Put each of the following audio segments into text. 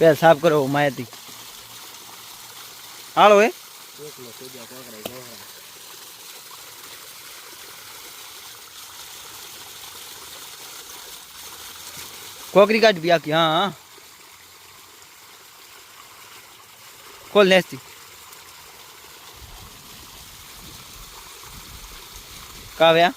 પેલા સાફ કરો માહિતી હાલો હે કોકરી કાઢ બી આખી હા હા ખોલ નેસ્તી કાવ્યા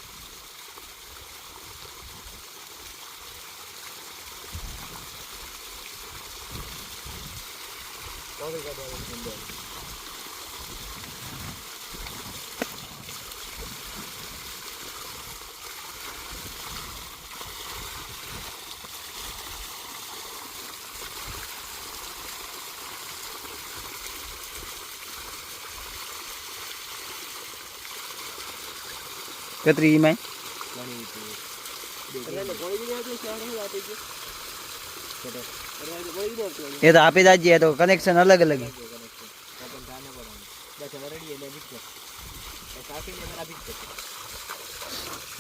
કતરી માં એ તો આપી દાજીએ તો કનેક્શન અલગ અલગ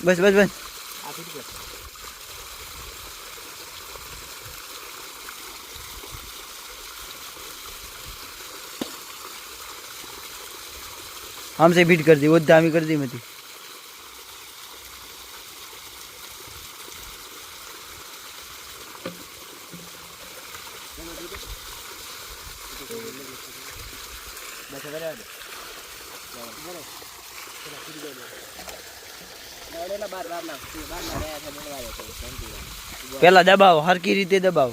બસ બસ બસ हमसे बीट कर दी वो दामी कर दी मती पहला दबाओ हर की रीते दबाओ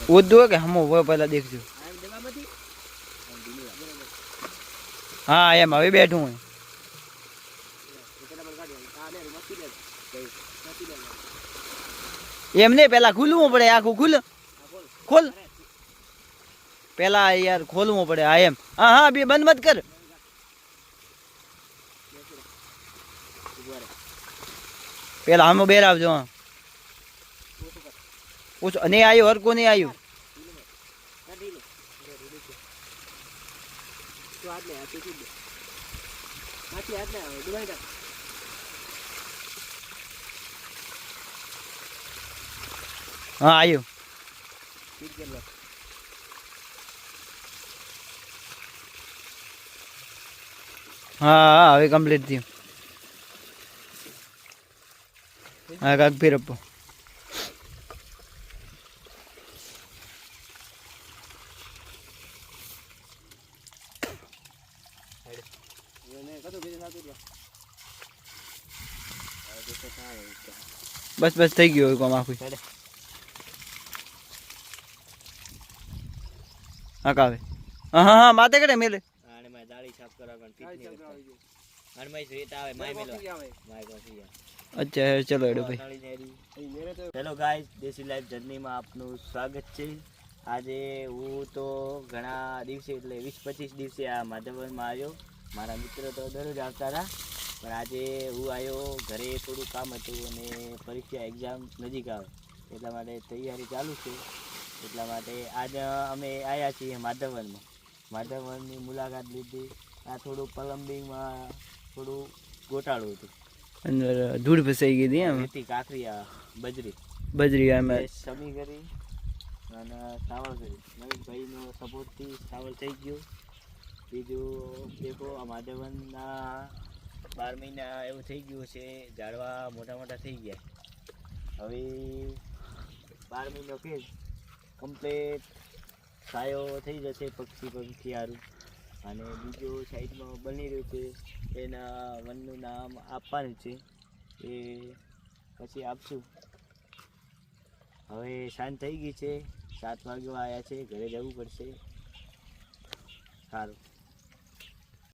उद्दो के हम वो पहला देखજો हाँ एम अभी बैठू हूँ एमने पहला खुलवू पड़े आखू खुल खोल पहला यार खोलवू पड़े हाँ एम हाँ हाँ अभी बंद मत कर पहला हम बेरा जो हाँ कुछ नहीं आयो हर को नहीं आयो हाँ आयो हाँ अभी कंप्लीट थी हाँ काक फिर अपो बस बस થઈ ગયો કોમ આખું હા કાવે હા હા માતે કડે મેલે આને મે દાળી સાફ કરવા પણ પીઠ આને મે રેત આવે માય મેલો માય કોસી अच्छा चलो एडो भाई हेलो गाइस देसी लाइफ जर्नी में आपનું સ્વાગત છે આજે હું તો ઘણા દિવસે એટલે 20-25 દિવસે આ માધવનમાં આવ્યો મારા મિત્ર તો દરરોજ આવતા હતા પણ આજે હું આવ્યો ઘરે થોડું કામ હતું અને પરીક્ષા એક્ઝામ નજીક આવે એટલા માટે તૈયારી ચાલુ છે એટલા માટે આજ અમે આવ્યા છીએ માધવનની મુલાકાત લીધી આ થોડું પ્લમ્બિંગમાં થોડું ગોટાળું હતું અંદર ધૂળ ફસાઈ ગઈ હતી એમ હતી કાકરી બજરી એમાં સમી કરી અને સાવળ કરી મહેશભાઈનો સપોર્ટથી સાવળ થઈ ગયું બીજું દેખો આ માધવનના 12 મહિના એવું થઈ ગયું છે ઝાડવા મોટા મોટા થઈ ગયા હવે 12 મહિનો કે કમ્પ્લીટ છાયો થઈ જશે પક્ષી હારું અને બીજું સાઈડમાં બની રહ્યું છે એના વનનું નામ આપવાનું છે એ પછી આપશું હવે સાંજ થઈ ગઈ છે 7 વાગ્યા આવ્યા છે ઘરે જવું પડશે સારું